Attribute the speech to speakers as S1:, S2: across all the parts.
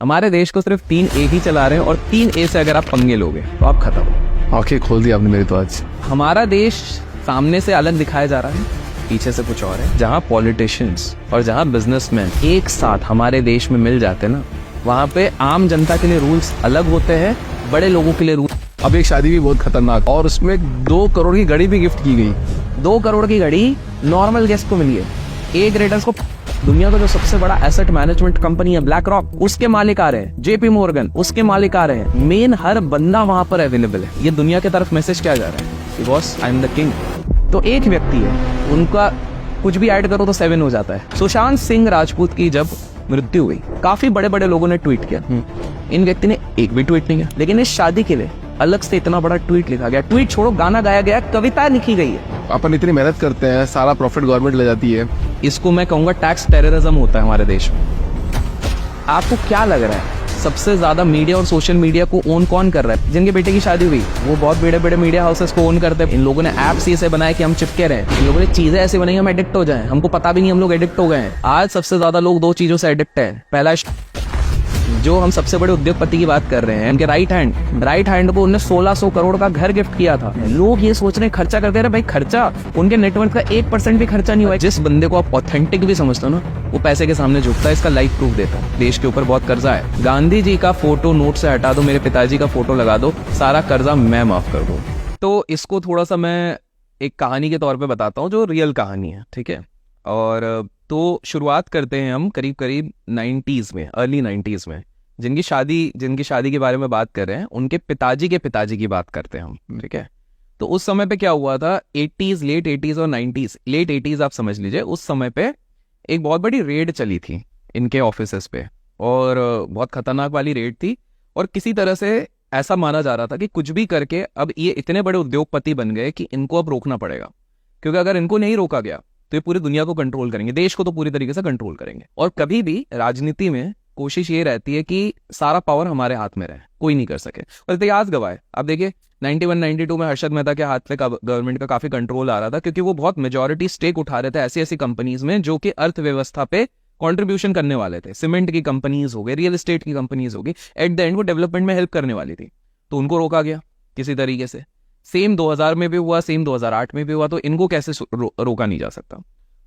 S1: हमारे देश को सिर्फ 3A ही चला रहे हैं और 3A से अगर आप पंगे लोगे तो आप खत्म हो।
S2: आंखें खोल दी आपने मेरी तो आज।
S1: हमारा देश सामने से अलग दिखाया जा रहा है, पीछे से कुछ और है। जहाँ पॉलिटिशियंस और जहाँ बिजनेसमैन एक साथ हमारे देश में मिल जाते हैं ना, वहाँ पे आम जनता के लिए रूल्स अलग होते हैं, बड़े लोगों के लिए रूल।
S2: अब एक शादी भी बहुत खतरनाक और उसमें 2 करोड़ की घड़ी भी गिफ्ट की गई।
S1: 2 करोड़ की घड़ी नॉर्मल गेस्ट को मिली है। ए ग्रेडर्स को, दुनिया का जो सबसे बड़ा एसेट मैनेजमेंट कंपनी है ब्लैक रॉक, उसके मालिक आ रहे हैं। जेपी मॉर्गन, उसके मालिक आ रहे हैं। मेन हर बंदा वहां पर अवेलेबल है। ये दुनिया की तरफ मैसेज क्या जा रहा है, because I am the king. तो एक व्यक्ति है, उनका कुछ भी ऐड करो तो 7 हो जाता है। सुशांत सिंह राजपूत की जब मृत्यु हुई, काफी बड़े बड़े लोगों ने ट्वीट किया। इन व्यक्ति ने एक भी ट्वीट नहीं किया, लेकिन इस शादी के लिए अलग से इतना बड़ा ट्वीट लिखा गया। ट्वीट छोड़ो, गाना गाया गया, कविता लिखी गई है।
S2: अपन इतनी मेहनत करते हैं, सारा प्रॉफिट गवर्नमेंट ले जाती है।
S1: इसको मैं कहूंगा टैक्स टेररिज्म होता है हमारे देश में। आपको क्या लग रहा है सबसे ज्यादा मीडिया और सोशल मीडिया को ओन कौन कर रहा है? जिनके बेटे की शादी हुई वो बहुत बड़े बड़े मीडिया हाउसेस को ओन करते हैं। इन लोगों ने ऐप्स ऐसे बनाए कि हम चिपके रहे। इन लोगों ने चीजें ऐसे बनाई हम एडिक्ट हो जाएं, हमको पता भी नहीं हम लोग एडिक्ट हो गए हैं। आज सबसे ज्यादा लोग 2 चीजों से एडिक्ट है। पहला, जो हम सबसे बड़े उद्योगपति की बात कर रहे हैं, उनके राइट हैंड को उन्होंने 1600 करोड़ का घर गिफ्ट किया था। लोग ये सोच रहे हैं खर्चा करते रहे, भाई खर्चा उनके नेटवर्क का 1% भी खर्चा नहीं हुआ। जिस बंदे को आप ऑथेंटिक भी समझते हो ना, वो पैसे के सामने झुकता है। इसका लाइव प्रूफ देता है। देश के ऊपर बहुत कर्जा है। गांधी जी का फोटो नोट से हटा दो, मेरे पिताजी का फोटो लगा दो, सारा कर्जा मैं माफ कर दूं। तो इसको थोड़ा सा मैं एक कहानी के तौर पे बताता हूँ, जो रियल कहानी है, ठीक है। और तो शुरुआत करते हैं हम करीब करीब 90s में, अर्ली 90s में। जिनकी शादी के बारे में बात कर रहे हैं, उनके पिताजी के पिताजी की बात करते हैं हम, ठीक है। तो उस समय पे क्या हुआ था, 80s, लेट 80s और 90s, लेट 80s आप समझ लीजिए। उस समय पे एक बहुत बड़ी रेड चली थी इनके ऑफिसेस पे, और बहुत खतरनाक वाली रेड थी। और किसी तरह से ऐसा माना जा रहा था कि कुछ भी करके अब ये इतने बड़े उद्योगपति बन गए कि इनको अब रोकना पड़ेगा, क्योंकि अगर इनको नहीं रोका गया तो ये पूरी दुनिया को कंट्रोल करेंगे, देश को तो पूरी तरीके से कंट्रोल करेंगे। और कभी भी राजनीति में कोशिश ये रहती है कि सारा पावर हमारे हाथ में रहे, कोई नहीं कर सके। और इतिहास गवाह है। आप देखिए 91-92 में हर्षद मेहता के हाथ में गवर्नमेंट का काफी कंट्रोल आ रहा था, क्योंकि वो बहुत मेजॉरिटी स्टेक उठा रहे थे ऐसी ऐसी कंपनीज में जो कि अर्थव्यवस्था पे कंट्रीब्यूशन करने वाले थे। सीमेंट की कंपनीज हो गई, रियल एस्टेट की कंपनीज हो गई, एट द एंड वो डेवलपमेंट में हेल्प करने वाली थी। तो उनको रोका गया किसी तरीके से। सेम 2000 में भी हुआ, सेम 2008 में भी हुआ। तो इनको कैसे रोका नहीं जा सकता।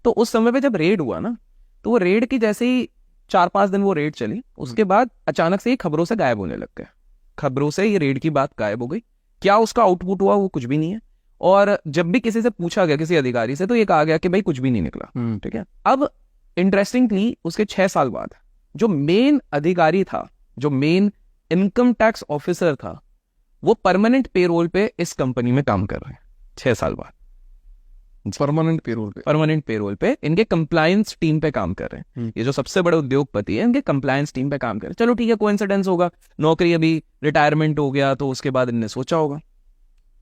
S1: तो उस समय पे जब रेड हुआ ना, तो वो रेड की जैसे ही 4-5 दिन वो रेड चली, उसके बाद अचानक से ये खबरों से गायब होने लग गए। खबरों से ये रेड की बात गायब हो गई। क्या उसका आउटपुट हुआ वो कुछ भी नहीं है। और जब भी किसी से पूछा गया, किसी अधिकारी से, तो ये कहा गया कि भाई कुछ भी नहीं निकला, ठीक है। अब इंटरेस्टिंगली उसके 6 साल बाद जो मेन अधिकारी था, जो मेन इनकम टैक्स ऑफिसर था, वो परमानेंट पेरोल पे इस कंपनी में काम कर रहे हैं 6 साल बाद। परमानेंट पेरोल पे इनके कंप्लायंस टीम पे काम कर रहे हैं। ये जो सबसे बड़े उद्योगपति है, इनके कंप्लायंस टीम पे काम कर रहे हैं। चलो ठीक है, कोइंसिडेंस होगा, नौकरी अभी रिटायरमेंट हो गया तो उसके बाद इनने सोचा होगा।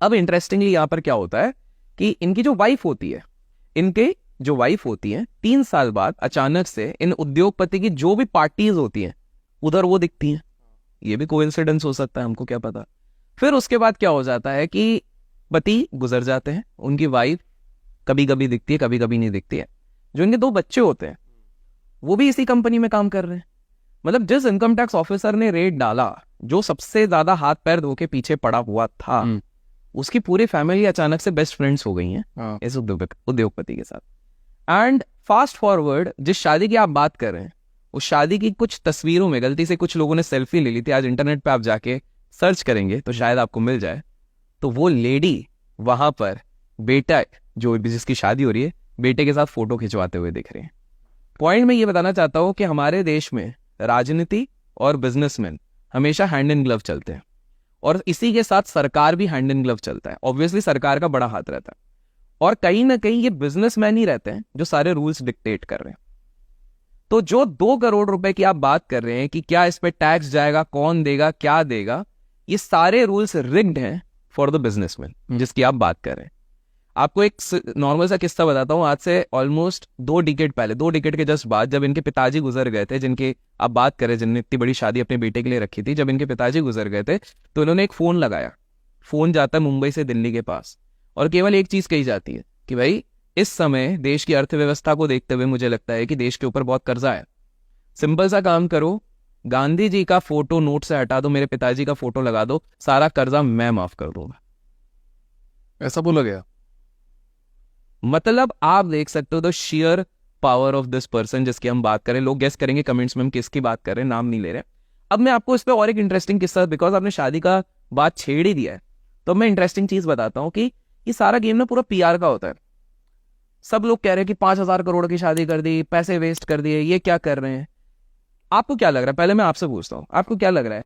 S1: अब इंटरेस्टिंगली यहाँ पर क्या होता है कि इनकी जो वाइफ होती है, 3 साल बाद अचानक से इन उद्योगपति की जो भी पार्टीज होती हैं उधर वो दिखती हैं। ये भी कोइंसिडेंस हो सकता है, हमको क्या पता। फिर उसके बाद क्या हो जाता है कि पति गुजर जाते हैं, उनकी वाइफ कभी कभी दिखती है, कभी कभी नहीं दिखती है। जो इनके 2 बच्चे होते हैं वो भी इसी कंपनी में काम कर रहे हैं। मतलब जिस इनकम टैक्स ऑफिसर ने रेड डाला, जो सबसे ज्यादा हाथ पैर धो के पीछे पड़ा हुआ था, उसकी पूरी फैमिली अचानक से बेस्ट फ्रेंड्स हो गई हैं इस उद्योगपति के साथ। एंड फास्ट फॉरवर्ड, जिस शादी की आप बात कर रहे हैं, उस शादी की कुछ तस्वीरों में गलती से कुछ लोगों ने सेल्फी ले ली थी। आज इंटरनेट पे आप जाके सर्च करेंगे तो शायद आपको मिल जाए। तो वो लेडी वहां पर बेटा, जो जिसकी शादी हो रही है, बेटे के साथ फोटो खिंचवाते हुए दिख रहे हैं। पॉइंट मैं ये बताना चाहता हूं कि हमारे देश में राजनीति और बिजनेसमैन हमेशा हैंड इन ग्लव चलते हैं, और इसी के साथ सरकार भी हैंड इन ग्लव चलता है। ऑब्वियसली सरकार का बड़ा हाथ रहता है, और कहीं ना कहीं ये बिजनेसमैन ही रहते हैं जो सारे रूल्स डिक्टेट कर रहे हैं। तो जो 2 करोड़ रुपए की आप बात कर रहे हैं कि क्या इस पे टैक्स जाएगा, कौन देगा, क्या देगा, ये सारे रूल्स रिग्ड हैं फॉर द बिजनेसमैन जिसकी आप बात कर रहे हैं। आपको एक नॉर्मल सा किस्सा बताता हूँ। आज से ऑलमोस्ट 2 डिकेड पहले, 2 डिकेड के जस्ट बाद, जब इनके पिताजी गुजर गए थे, जिनके आप बात करें, जिनने इतनी बड़ी शादी अपने बेटे के लिए रखी थी, जब इनके पिताजी गुजर गए थे तो उन्होंने एक फोन लगाया। फोन जाता है मुंबई से दिल्ली के पास, और केवल एक चीज कही जाती है कि भाई इस समय देश की अर्थव्यवस्था को देखते हुए मुझे लगता है कि देश के ऊपर बहुत कर्जा है। सिंपल सा काम करो, गांधी जी का फोटो नोट से हटा दो, मेरे पिताजी का फोटो लगा दो, सारा कर्जा मैं माफ कर दूंगा।
S2: ऐसा बोला गया?
S1: मतलब आप देख सकते हो the share power of this person जिसकी हम बात करें। लोग गेस करेंगे कमेंट्स में हम किसकी बात कर रहे हैं, नाम नहीं ले रहे। अब मैं आपको इस पे और एक इंटरेस्टिंग किस्सा, बिकॉज आपने शादी का बात छेड़ ही दिया है, तो मैं इंटरेस्टिंग चीज बताता हूं कि ये सारा गेम ना पूरा पीआर का होता है। सब लोग कह रहे हैं कि 5,000 करोड़ की शादी कर दी, पैसे वेस्ट कर दिए, ये क्या कर रहे हैं। आपको क्या लग रहा है, पहले मैं आपसे पूछता हूं, आपको क्या लग रहा है